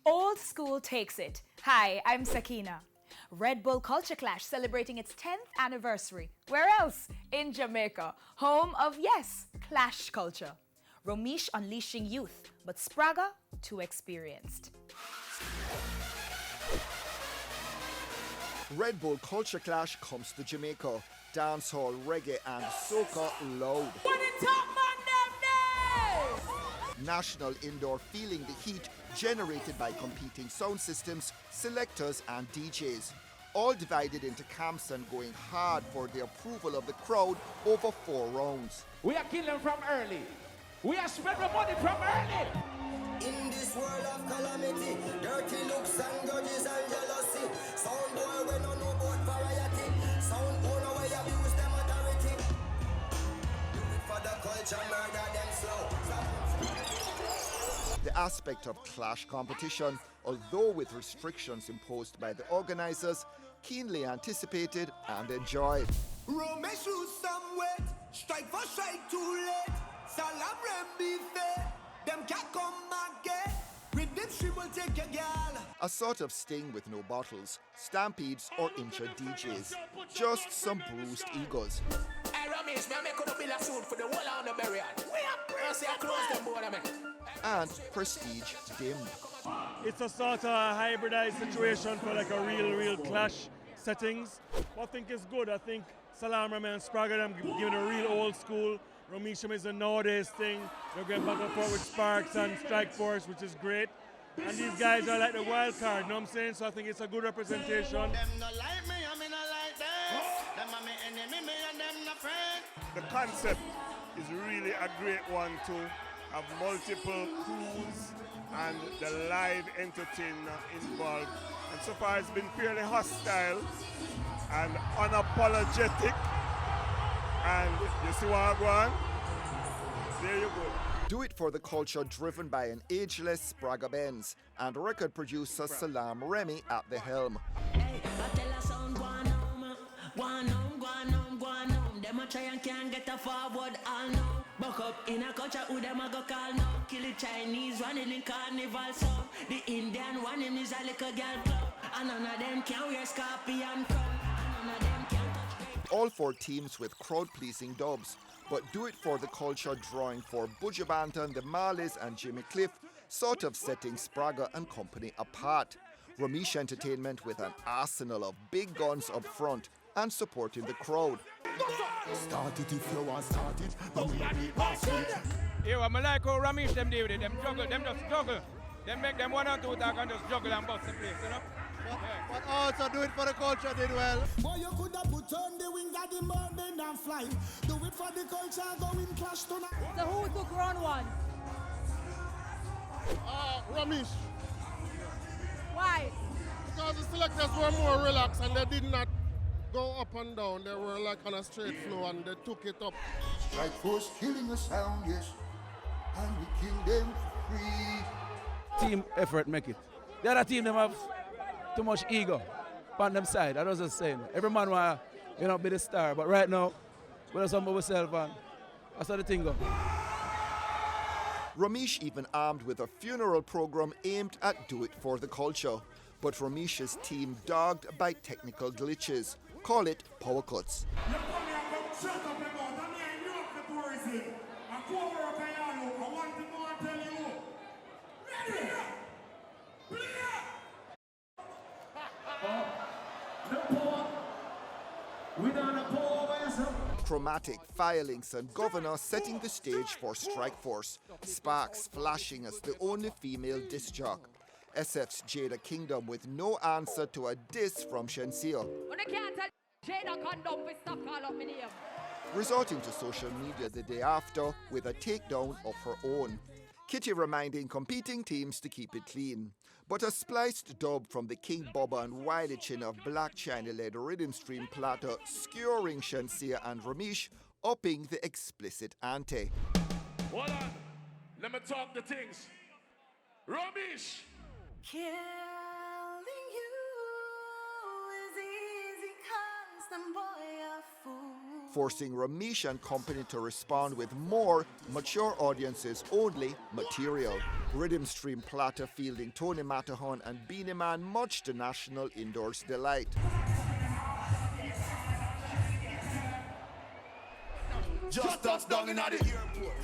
Old school takes it. Hi, I'm Sakina. Red Bull Culture Clash celebrating its 10th anniversary. Where else? In Jamaica, home of, yes, clash culture. Romeich unleashing youth, but Spragga too experienced. Red Bull Culture Clash comes to Jamaica. Dancehall, reggae and soca loud. National indoor feeling the heat generated by competing sound systems, selectors and DJs. All divided into camps and going hard for the approval of the crowd over 4 rounds. We are killing from early. We are spreading money from early. In this world of calamity, dirty looks and grudges and jealousy. Sound boy we no know about variety. Sound owner we abuse them authority. Do it for the culture, murder them slow. The aspect of clash competition, although with restrictions imposed by the organisers, keenly anticipated and enjoyed. Romeich shoes some wet, strike for strike too late. Salam be fair, them can't come again. Redemption will take a girl. A sort of sting with no bottles, stampedes or injured DJs. Just some bruised egos. And prestige dimmed. It's a sort of hybridized situation for like a real clash settings. I think it's good. I think Salam and Spragga them giving a real old school. Romeich is a nowadays thing. They're going back and forth with Sparks and Strike Force, which is great. And these guys are like the wild card, you know what I'm saying? So I think it's a good representation. The concept is really a great one to have multiple crews and the live entertainer involved. And so far it's been purely hostile and unapologetic. And you see what I want? There you go. Do it for the culture driven by an ageless Spragga Benz and record producer Salam Remy at the helm. Them a try and can't get a forward all now. Buck up in a culture who them a go call now. Kill the Chinese running in carnival song. The Indian one him is a little girl club. And none of them can wear scorpion crown. And none of them can touch. All 4 teams with crowd-pleasing dubs, but do it for the culture drawing for Buju Banton, the Marleys and Jimmy Cliff, sort of setting Spragga and company apart. Romeich Entertainment with an arsenal of big guns up front and supporting the crowd. Start it if you want start it. Yeah, I like how Romeich them do with it. Them juggle, them just juggle. Them make them 1 or 2 talk and just juggle and bust the place, you know? But also do it for the culture did well. Boy, you could have put on the wing of the morning and fly. Do it for the culture, go in clash tonight. So who took round 1? Romeich. Why? Because the selectors were more relaxed and they did not go up and down. They were like on a straight flow and they took it up. Strike Force killing the sound, yes. And we kill them for free. Team effort make it. The other team them have too much ego on them side. I was just saying. Every man want to be the star. But right now, we're just humble ourselves and that's how the thing go. Romeich even armed with a funeral program aimed at do it for the culture. But Romeich's team dogged by technical glitches. Call it power cuts. Chromatic, Firelinks and Governor setting the stage for Strike Force. Sparks flashing as the only female disc jock. SF's Jada Kingdom with no answer to a diss from Shenseea. Resorting to social media the day after with a takedown of her own. Kitty reminding competing teams to keep it clean. But a spliced dub from the King Bubba and Wiley Chin of Black China-led Rhythm Stream platter skewering Shenseea and Romeich, upping the explicit ante. Hold on. Let me talk the things. Romeich. Killing you is easy 'cause them boy a fool. forcing Ramesh and company to respond with more mature audiences only material. Rhythm Stream Platter fielding Tony Matterhorn and Beanie Man, much to national indoors delight. Just touch down in the airport.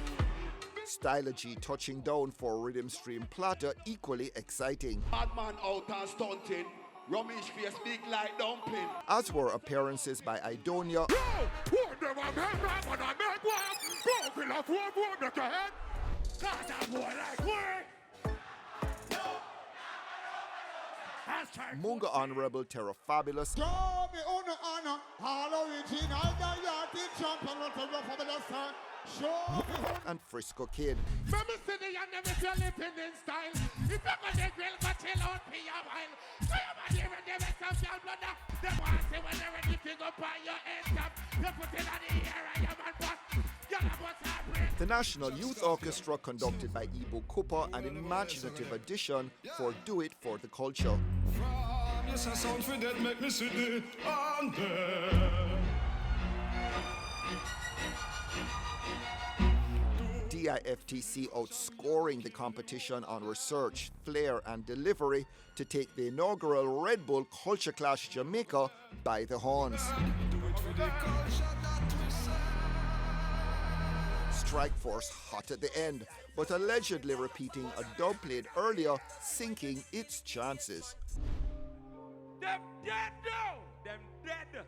Styler G touching down for Rhythm Stream Platter, equally exciting. Bad man out and stunting. Ramesh face big like dumpling. As were appearances by Idonia, Munga Honorable Terra Fabulous, and Frisco Kid. The National Youth Orchestra, conducted by Ibo Cooper, an imaginative addition for Do It for the Culture. DIFTC outscoring the competition on research, flair and delivery to take the inaugural Red Bull Culture Clash Jamaica by the horns. Strikeforce hot at the end, but allegedly repeating a dub played earlier, sinking its chances. Them dead now! Them dead!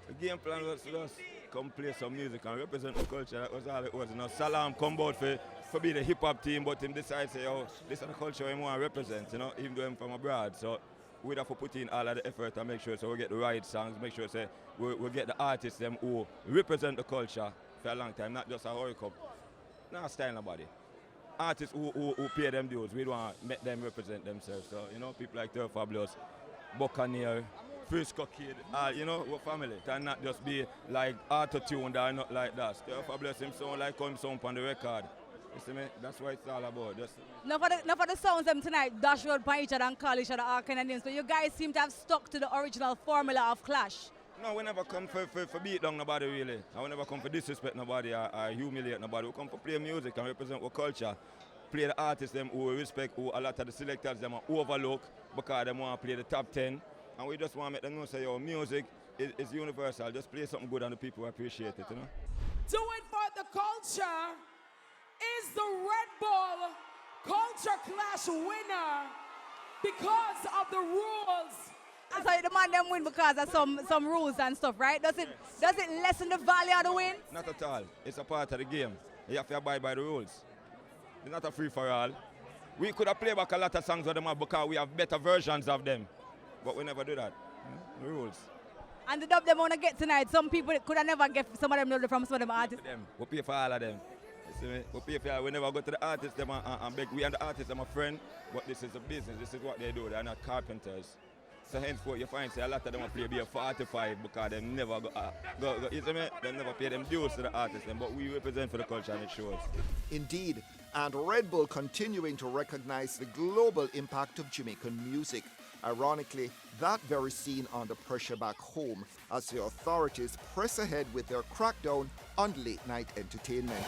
The game plan was to just come play some music and represent the culture. That was all it was. You know, Salam come out for be the hip-hop team, but him decide say, oh, this is the culture he want to represent, you know, even though I'm from abroad. So we'd have to put in all of the effort and make sure so we get the right songs, make sure say we get the artists them who represent the culture for a long time, not just a Hurry Cup. Not style nobody. Artists who pay them dues, we don't want to make them represent themselves. So, you know, people like Terra Fabulous, Buccaneer, Frisco Kid, you know, we're family. Can not just be like auto-tuned or not like that. Terra Fabulous him sound like him sound on the record. You see me? That's what it's all about. Just Not for the sounds them tonight, dash road by each other and call each other all kind of names. So you guys seem to have stuck to the original formula of Clash. No, we never come for beat down nobody really. I never come for disrespect nobody or humiliate nobody. We come for play music and represent our culture. Play the artists them who we respect, who a lot of the selectors them are overlook because they want to play the top 10. And we just want to make them know say your music is universal. Just play something good and the people appreciate it, you know. Do It for the Culture is the Red Bull Culture Clash winner because of the rules. So the man them win because of some rules and stuff, right? Does it lessen the value of the win? Not at all. It's a part of the game. You have to abide by the rules. It's not a free-for-all. We could have played back a lot of songs of them because we have better versions of them. But we never do that. The rules. And the dub them want to get tonight, some people could have never get some of them know from some of them artists. We pay for all of them. You see me? We pay for all. We never go to the artists them and beg. We and the artists are a friend, but this is a business. This is what they do. They're not carpenters. So henceforth you find say a lot of them play be a 45 because they never go you see me? They never pay them dues to the artists, but we represent for the culture and it shows. Indeed, and Red Bull continuing to recognize the global impact of Jamaican music. Ironically, that very scene under pressure back home as the authorities press ahead with their crackdown on late-night entertainment.